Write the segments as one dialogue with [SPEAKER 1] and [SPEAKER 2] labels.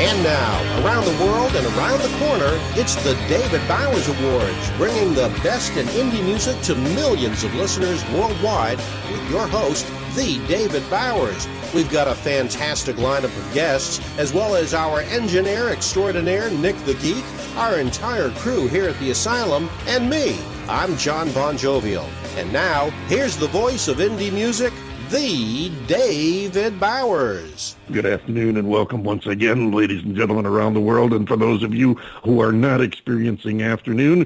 [SPEAKER 1] And now, around the world and around the corner, it's the David Bowers Awards, bringing the best in indie music to millions of listeners worldwide with your host, the David Bowers. We've got a fantastic lineup of guests, as well as our engineer extraordinaire, Nick the Geek, our entire crew here at the Asylum, and me. I'm John Bon Jovial. And now, here's the voice of indie music, the David Bowers.
[SPEAKER 2] Good afternoon and welcome once again, ladies and gentlemen around the world. And for those of you who are not experiencing afternoon,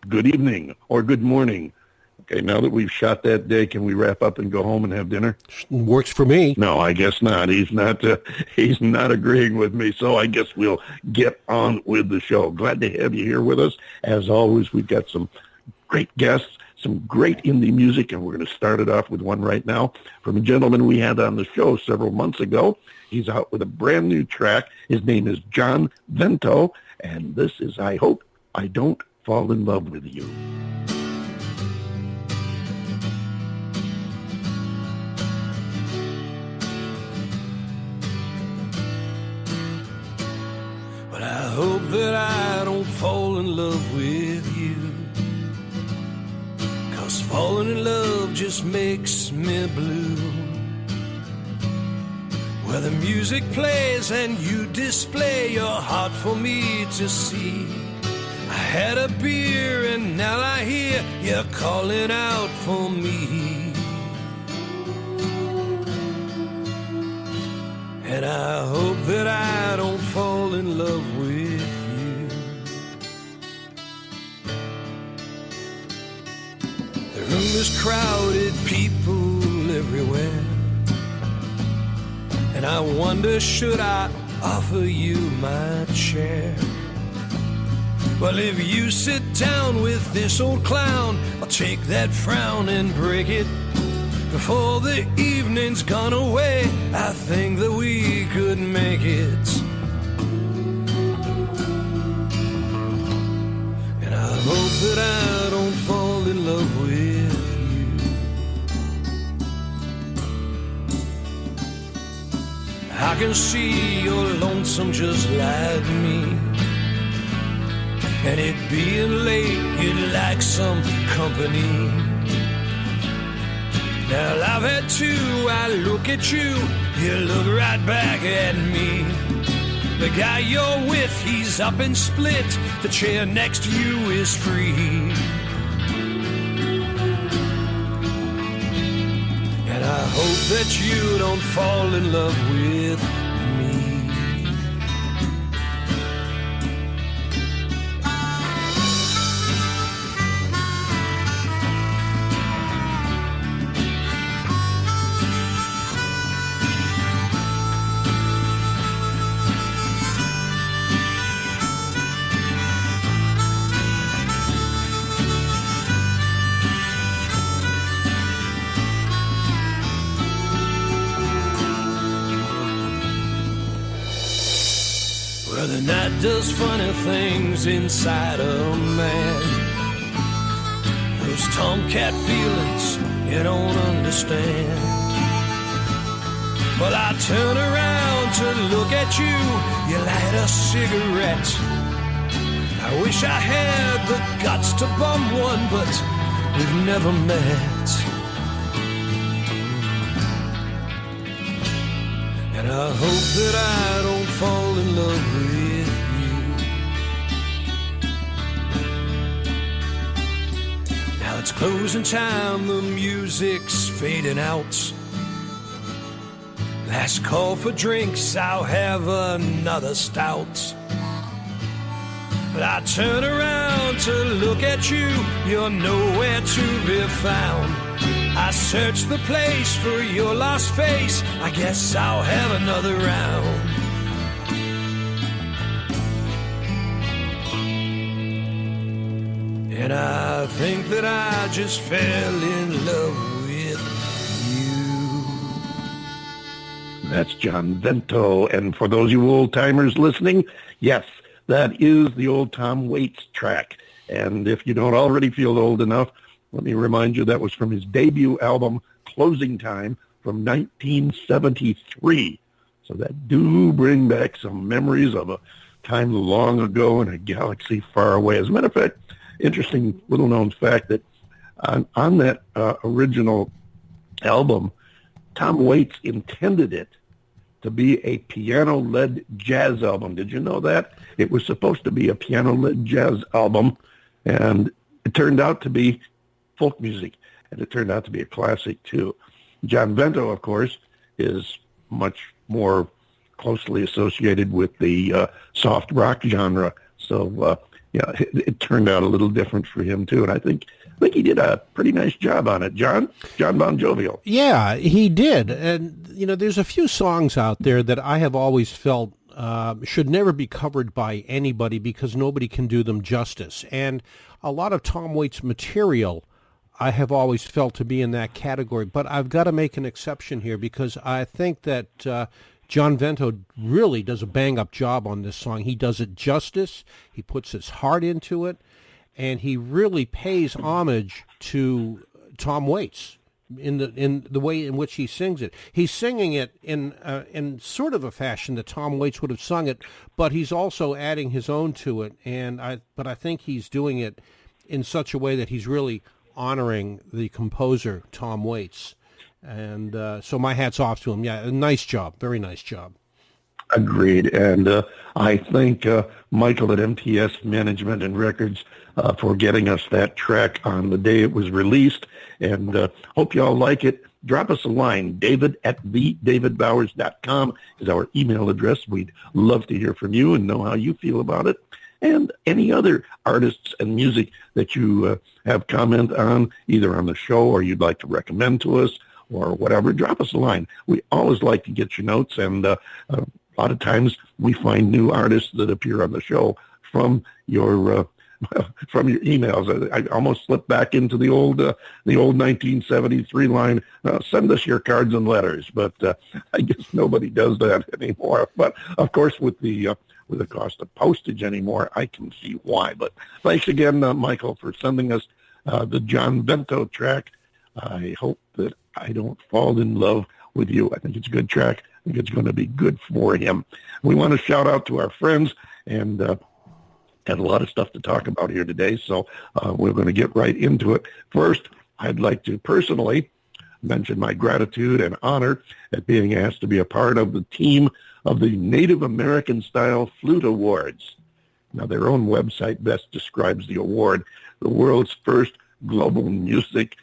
[SPEAKER 2] good evening or good morning. Okay, now that we've shot that day, can we wrap up and go home and have dinner?
[SPEAKER 1] Works for me.
[SPEAKER 2] No, I guess not. He's not agreeing with me, so I guess we'll get on with the show. Glad to have you here with us. As always, we've got some great guests, some great indie music, and we're going to start it off with one right now from a gentleman we had on the show several months ago. He's out with a brand new track. His name is John Vento, and this is I Hope I Don't Fall in Love with You.
[SPEAKER 3] But I hope that I don't fall in love with you. Falling in love just makes me blue. Where the music plays and you display your heart for me to see. I had a beer and now I hear you're calling out for me. And I hope that I don't fall in love with you. The room is crowded, people everywhere, and I wonder, should I offer you my chair? Well, if you sit down with this old clown, I'll take that frown and break it. Before the evening's gone away, I think that we could make it. And I hope that I don't fall in love with you. I can see you're lonesome just like me, and it being late, you'd like some company. Now I've had two, I look at you, you look right back at me. The guy you're with, he's up and split, the chair next to you is free. And I hope that you don't fall in love with me. The night does funny things inside a man. Those tomcat feelings you don't understand. Well, I turn around to look at you, you light a cigarette. I wish I had the guts to bum one, but we've never met. And I hope that I don't fall in love with you. Now it's closing time, the music's fading out. Last call for drinks, I'll have another stout. But I turn around to look at you, you're nowhere to be found. I search the place for your lost face, I guess I'll have another round. And I think that I just fell in love with you.
[SPEAKER 2] That's John Vento. And for those of you old-timers listening, yes, that is the old Tom Waits track. And if you don't already feel old enough, let me remind you that was from his debut album, Closing Time, from 1973. So that do bring back some memories of a time long ago in a galaxy far away. As a matter of fact, interesting little-known fact that on that original album, Tom Waits intended it to be a piano-led jazz album. Did you know that? It was supposed to be a piano-led jazz album, and it turned out to be folk music, and it turned out to be a classic, too. John Vento, of course, is much more closely associated with the soft rock genre, so it turned out a little different for him, too, and I think he did a pretty nice job on it. John Bon Jovial.
[SPEAKER 1] Yeah, he did. And, there's a few songs out there that I have always felt should never be covered by anybody because nobody can do them justice. And a lot of Tom Waits material I have always felt to be in that category. But I've got to make an exception here because I think that John Vento really does a bang-up job on this song. He does it justice. He puts his heart into it. And he really pays homage to Tom Waits in the way in which he sings it. He's singing it in sort of a fashion that Tom Waits would have sung it, but he's also adding his own to it. But I think he's doing it in such a way that he's really honoring the composer Tom Waits. And so my hat's off to him. Yeah, nice job, very nice job.
[SPEAKER 2] Agreed. And I thank Michael at MTS Management and Records for getting us that track on the day it was released. And hope you all like it. Drop us a line. David at TheDavidBowers.com is our email address. We'd love to hear from you and know how you feel about it. And any other artists and music that you have comment on, either on the show or you'd like to recommend to us or whatever, drop us a line. We always like to get your notes, and a lot of times we find new artists that appear on the show from your emails. I almost slipped back into the old 1973 line. Send us your cards and letters, but I guess nobody does that anymore. But of course, with the cost of postage anymore, I can see why. But thanks again, Michael, for sending us the John Vento track. I hope that I don't fall in love with you. I think it's a good track. I think it's going to be good for him. We want to shout out to our friends and had a lot of stuff to talk about here today, so we're going to get right into it. First, I'd like to personally mention my gratitude and honor at being asked to be a part of the team of the Native American Style Flute Awards. Now, their own website best describes the award, the world's first global music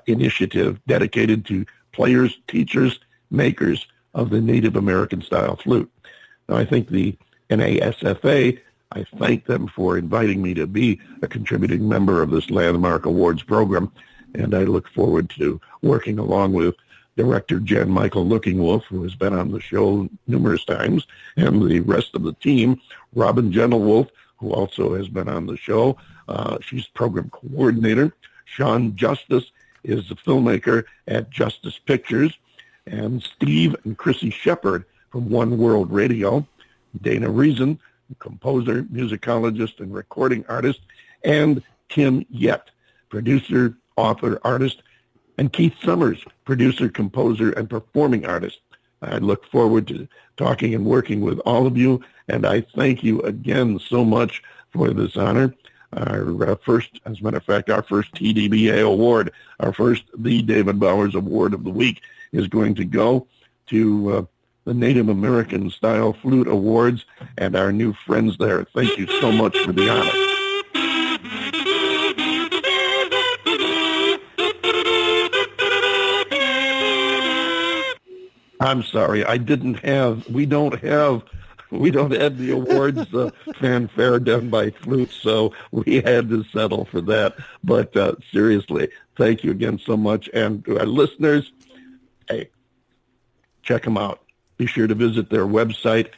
[SPEAKER 2] initiative dedicated to players, teachers, makers of the Native American Style flute. Now, I think the NASFA, I thank them for inviting me to be a contributing member of this landmark awards program, and I look forward to working along with Director Jen Michael Looking-Wolf, who has been on the show numerous times, and the rest of the team, Robin Gentlewolf, who also has been on the show. She's program coordinator. Sean Justice is the filmmaker at Justice Pictures, and Steve and Chrissy Shepard from One World Radio, Dana Reason, composer, musicologist, and recording artist, and Tim Yett, producer, author, artist, and Keith Summers, producer, composer, and performing artist. I look forward to talking and working with all of you, and I thank you again so much for this honor. Our first, as a matter of fact, our first TDBA award, our first The David Bowers Award of the week is going to go to the Native American Style Flute Awards and our new friends there. Thank you so much for the honor. I'm sorry, we don't have the awards fanfare done by flutes, so we had to settle for that. But seriously, thank you again so much. And to our listeners, hey, check them out. Be sure to visit their website,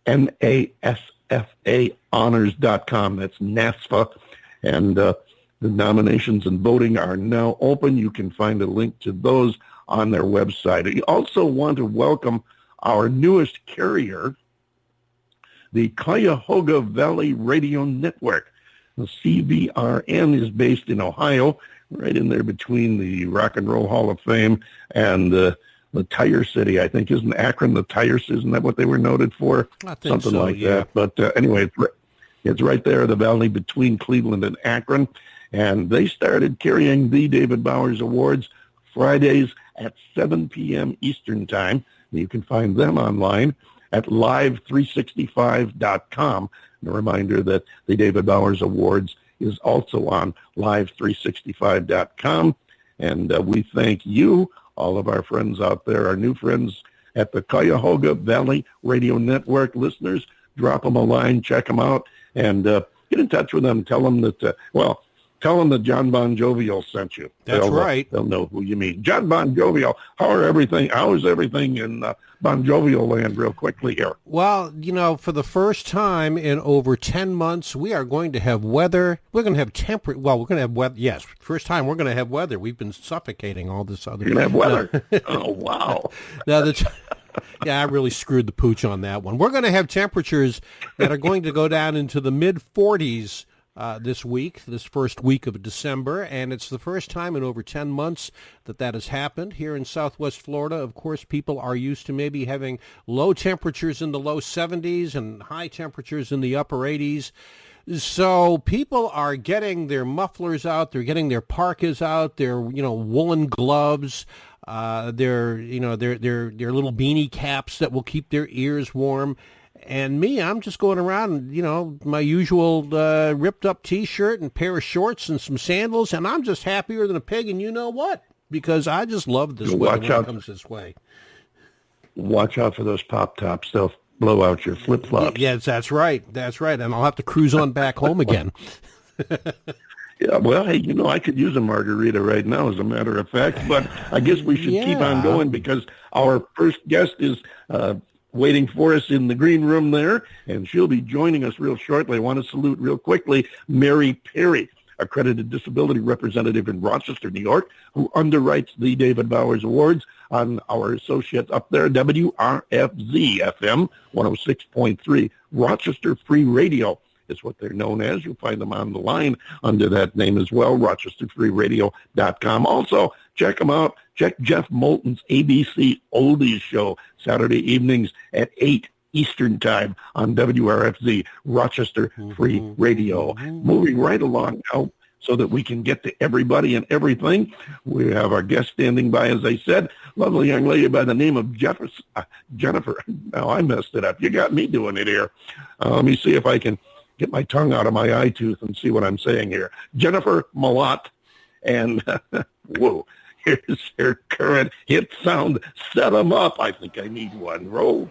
[SPEAKER 2] NASFAHonors.com. That's NASFA. And the nominations and voting are now open. You can find a link to those on their website. We also want to welcome our newest carrier, the Cuyahoga Valley Radio Network. The CVRN is based in Ohio, right in there between the Rock and Roll Hall of Fame and the the Tire City, I think. Isn't Akron the Tire City? Isn't that what they were noted for?
[SPEAKER 4] I think
[SPEAKER 2] Something
[SPEAKER 4] so,
[SPEAKER 2] like
[SPEAKER 4] yeah.
[SPEAKER 2] that. But anyway, it's right there in the valley between Cleveland and Akron. And they started carrying the David Bowers Awards Fridays at 7 p.m. Eastern Time. You can find them online at live365.com. And a reminder that the David Bowers Awards is also on live365.com. And we thank you, all of our friends out there, our new friends at the Cuyahoga Valley Radio Network. Listeners, drop them a line, check them out, and get in touch with them. Tell them that, tell them that John Bon Jovial sent you.
[SPEAKER 4] That's right.
[SPEAKER 2] They'll know who you mean. John Bon Jovial, how is everything in Bon Jovial land real quickly here?
[SPEAKER 4] Well, for the first time in over 10 months, we are going to have weather. We're going to have temperature. Well, we're going to have weather. Yes, first time we're going to have weather. We've been suffocating all this other.
[SPEAKER 2] You're going to have weather? Oh, wow.
[SPEAKER 4] Now, yeah, I really screwed the pooch on that one. We're going to have temperatures that are going to go down into the mid-40s this week, this first week of December, and it's the first time in over 10 months that has happened here in Southwest Florida. Of course, people are used to maybe having low temperatures in the low 70s and high temperatures in the upper 80s. So people are getting their mufflers out, they're getting their parkas out, their woolen gloves, their little beanie caps that will keep their ears warm. And me, I'm just going around, my usual ripped-up T-shirt and pair of shorts and some sandals, and I'm just happier than a pig, and you know what? Because I just love this weather when it comes this way.
[SPEAKER 2] Watch out for those pop-tops. They'll blow out your flip-flops.
[SPEAKER 4] Yes, that's right. That's right, and I'll have to cruise on back home again.
[SPEAKER 2] Yeah, well, hey, I could use a margarita right now, as a matter of fact, but I guess we should keep on going because our first guest is waiting for us in the green room there, and she'll be joining us real shortly. I want to salute real quickly Mary Perry, accredited disability representative in Rochester, New York, who underwrites the David Bowers Awards on our associates up there, WRFZ-FM 106.3, Rochester Free Radio is what they're known as. You'll find them on the line under that name as well, rochesterfreeradio.com. Also, check them out. Check Jeff Moulton's ABC Oldies show Saturday evenings at 8 Eastern Time on WRFZ, Rochester Free Radio. Moving right along now so that we can get to everybody and everything. We have our guest standing by, as I said, lovely young lady by the name of Jennifer. Now, I messed it up. You got me doing it here. Let me see if I can get my tongue out of my eye tooth and see what I'm saying here. Jennifer Mlott, and whoa, here's her current hit sound. Set 'em up. I think I need one. Roll.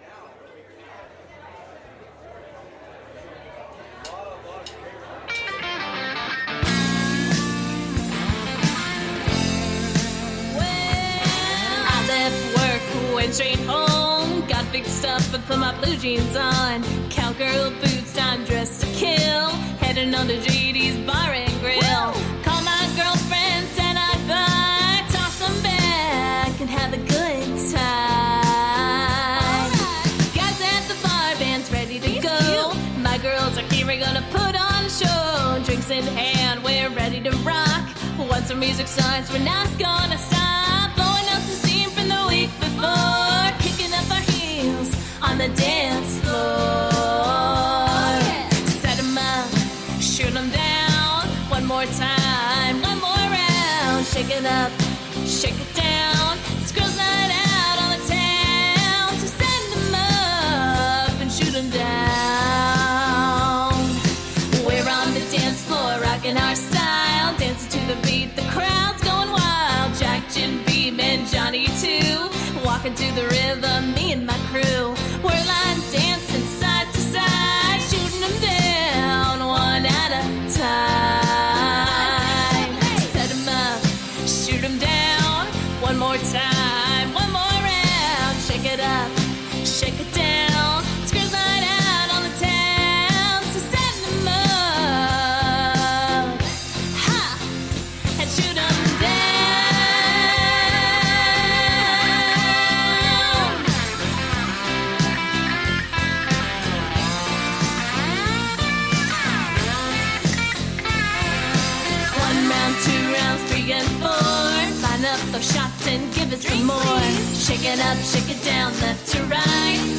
[SPEAKER 5] Went straight home, got fixed up and put my blue jeans on. Cowgirl boots, I'm dressed to kill. Heading on to JD's Bar and Grill. Woo! Call my girlfriend, said I'd buy. Toss them back and have a good time. Right. Guys at the bar, band's ready to go. Cute. My girls are here, we're gonna put on a show. Drinks in hand, we're ready to rock. Once the music starts, we're not gonna stop. Blowing out the steam from the week before, kicking up our heels on the dance floor. Set 'em up, shoot 'em down. One more time, one more round. Shake it up, shake it down. It's girls' night out on the town. So send 'em up and shoot 'em down. We're on the dance floor, rocking our style. Dancing to the beat, the crowd's going wild. Jack, Jim, Beam, and Johnny too. Walking to the rhythm, me and my crew. We're line dancing side to side, shooting them down one at a time. Set 'em up, shoot 'em down. One more time, one more round. Shake it up, shake it down. It's girls' night out on the town, so set 'em up, ha, and shoot 'em down. Two rounds, 3 and 4. Line up the those shots and give it some more. Shake it up, shake it down, left to right.